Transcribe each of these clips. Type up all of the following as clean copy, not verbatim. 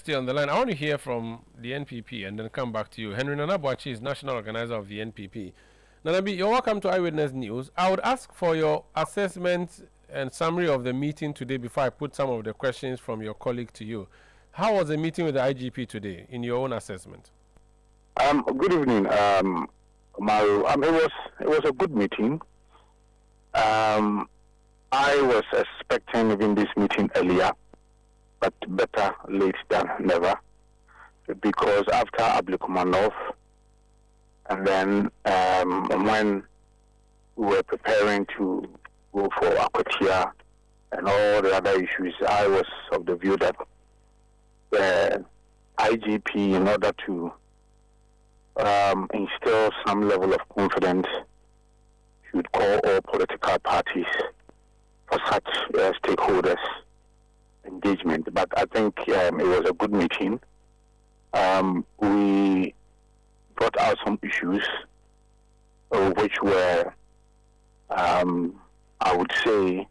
Stay on the line. I want to hear from the NPP and then come back to you. Henry Nanabuachi is national organizer of the NPP. Nanabi, you're welcome to Eyewitness News. I would ask for your assessment and summary of the meeting today before I put some of the questions from your colleague to you. How was the meeting with the IGP today, in your own assessment? Good evening, Maru. It was a good meeting. I was expecting even this meeting earlier, but better late than never, because after Ablikumanov, and then when we were preparing to go for Akwatia and all the other issues, I was of the view that the IGP, in order to instill some level of confidence, should call all political parties for such stakeholders engagement. But I think it was a good meeting. We brought out some issues which were, I would say,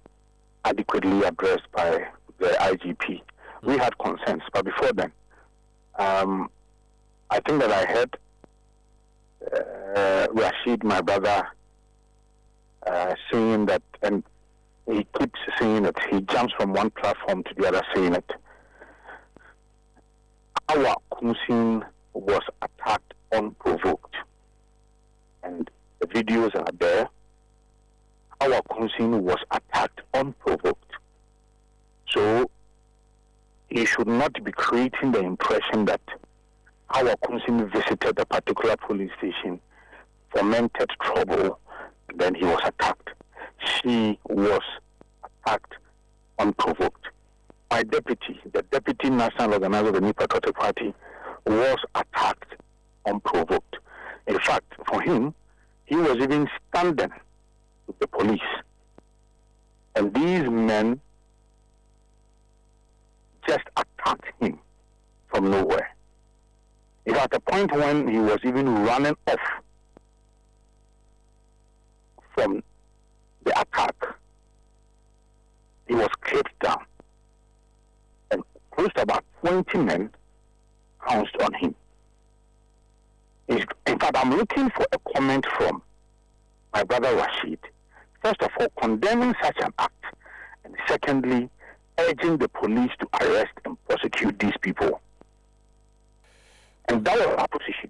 adequately addressed by the IGP. We had concerns, but before then, I think that I heard Rashid, my brother, saying that, and he keeps saying it, he jumps from one platform to the other saying it. Our Kunsin was attacked unprovoked, and the videos are there. Our Kunsin was attacked unprovoked. So he should not be creating the impression that our Kunsin visited a particular police station, fomented trouble, and then he was attacked. She was attacked unprovoked. My deputy, the deputy national organizer of the New Patriotic Party, was attacked unprovoked. In fact, for him, he was even standing with the police. And these men just attacked him from nowhere. It was at a point when he was even running off from the attack. He was clipped down, and close to about 20 men pounced on him. In fact, I'm looking for a comment from my brother Rashid. First of all, condemning such an act, and secondly, urging the police to arrest and prosecute these people. And that was our position.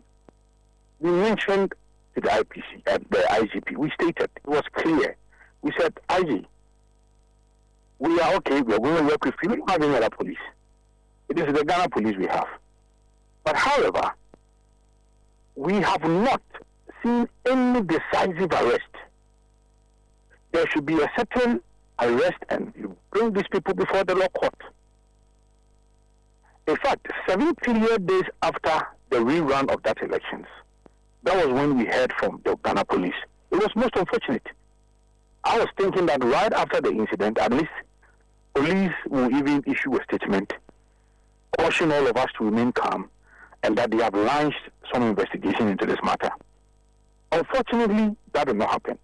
We mentioned to the IPC and the IGP, we stated, it was clear. We said, IG, we are okay, we are going to work with you. We don't have any other police. It is the Ghana police we have. But however, we have not seen any decisive arrest. There should be a certain arrest and you bring these people before the law court. In fact, 7 clear days after the rerun of that elections, that was when we heard from the Ghana police. It was most unfortunate. I was thinking that right after the incident, at least police will even issue a statement, caution all of us to remain calm, and that they have launched some investigation into this matter. Unfortunately, that did not happen.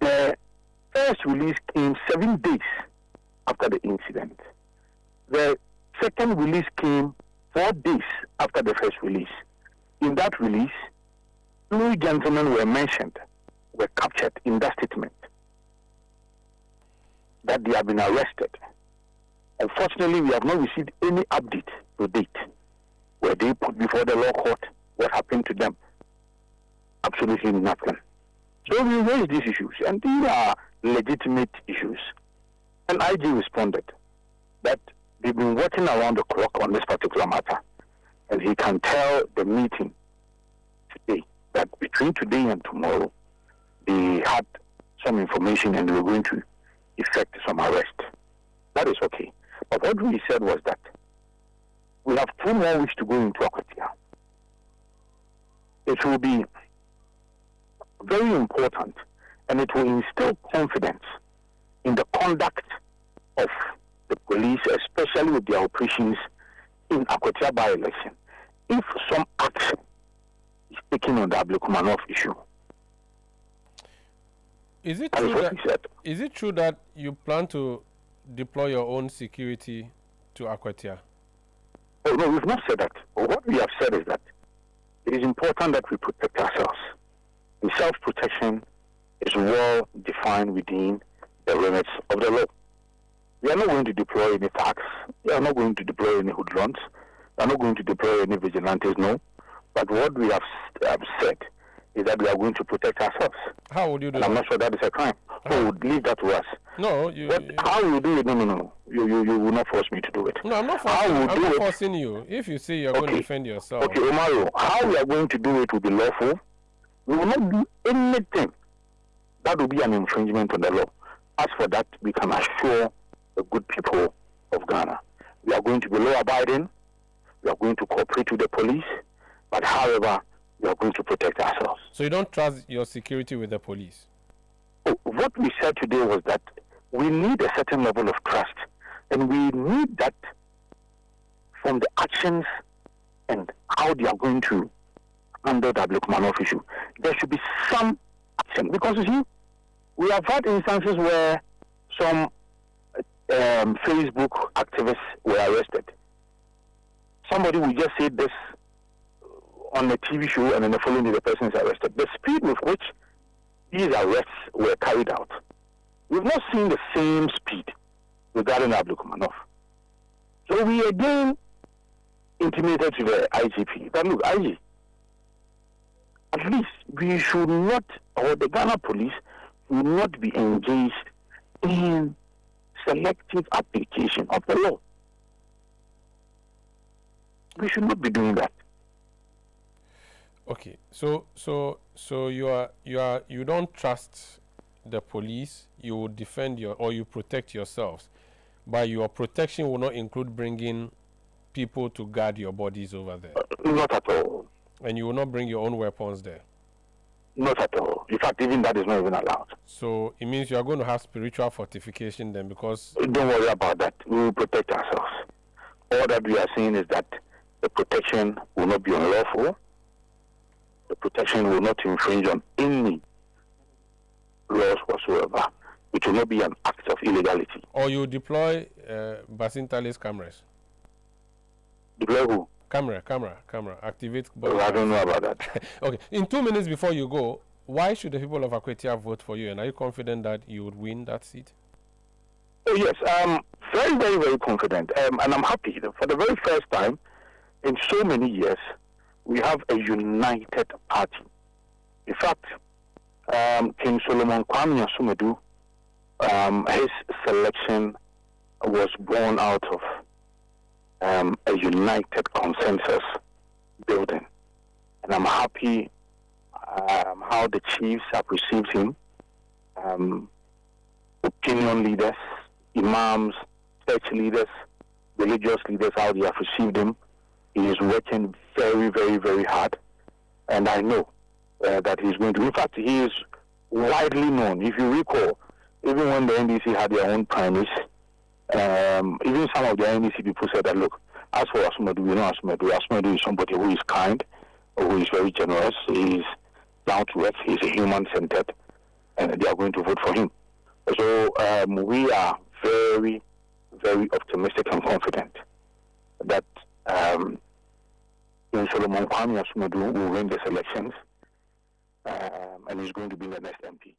The first release came 7 days after the incident. The second release came 4 days after the first release. In that release, 2 gentlemen were mentioned, were captured in that statement, that they have been arrested. Unfortunately, we have not received any update to date. Were they put before the law court? What happened to them? Absolutely nothing. So we raised these issues, and these are legitimate issues. And IG responded that they've been working around the clock on this particular matter, and he can tell the meeting today that between today and tomorrow, they had some information and they were going to effect some arrest. That is okay. But what we said was that we have 2 more weeks to go into Akwatia. It will be very important, and it will instill confidence in the conduct of the police, especially with their operations in Akwatia by-election, if some action is taken on the Ablikumanov issue. Is it true that you plan to deploy your own security to Akwatia? Oh, no, we've not said that. What we have said is that it is important that we protect ourselves. And self-protection is well defined within the limits of the law. We are not going to deploy any thugs. We are not going to deploy any hoodlums. We are not going to deploy any vigilantes, no. But what we have said is that we are going to protect ourselves. How would you do and that? I'm not sure that is a crime. So leave that to us. No, how will you do it? No. You will not force me to do it. No, I'm not forcing you. If you say you're going to defend yourself. Okay, Omaro, how we are going to do it will be lawful. We will not do anything that will be an infringement on the law. As for that, we can assure the good people of Ghana. We are going to be law-abiding. We are going to cooperate with the police. But however, we are going to protect ourselves. So you don't trust your security with the police? What we said today was that we need a certain level of trust. And we need that from the actions and how they are going to handle the Abdulrahman issue. There should be some action. Because, you see, we have had instances where some Facebook activists were arrested. Somebody will just say this on a TV show, and then the following day the person is arrested. The speed with which these arrests were carried out, we've not seen the same speed regarding Abdulrahman. So we again intimated to the IGP that, look, IG, at least we should not, or the Ghana police will not be engaged in selective application of the law. We should not be doing that. Okay, so you don't trust the police. You will defend you protect yourselves, but your protection will not include bringing people to guard your bodies over there. Not at all. And you will not bring your own weapons there. Not at all. In fact, even that is not even allowed. So it means you are going to have spiritual fortification then, because... Don't worry about that. We will protect ourselves. All that we are saying is that the protection will not be unlawful. The protection will not infringe on any laws whatsoever. It will not be an act of illegality. Or you deploy Basintale's cameras. Deploy who? Camera. Activate. I don't know about that. Okay. In 2 minutes before you go, why should the people of Akwatia vote for you? And are you confident that you would win that seat? Oh, yes. Very, very, very confident. And I'm happy. For the very first time in so many years, we have a united party. In fact, King Solomon Kwame Asumedu, his selection was born out of a united consensus building. And I'm happy how the chiefs have received him. Opinion leaders, imams, church leaders, religious leaders, how they have received him. He is working very, very, very hard. And I know that he's going to. In fact, he is widely known. If you recall, even when the NDC had their own primaries, even some of the NDC people said that, look, as for Asumedu, we know Asumedu. Asumedu is somebody who is kind, who is very generous, he is down to earth, he is a human-centered, and they are going to vote for him. So we are very, very optimistic and confident that Solomon Kwame Asumedu will win this elections, and he's going to be the next MP.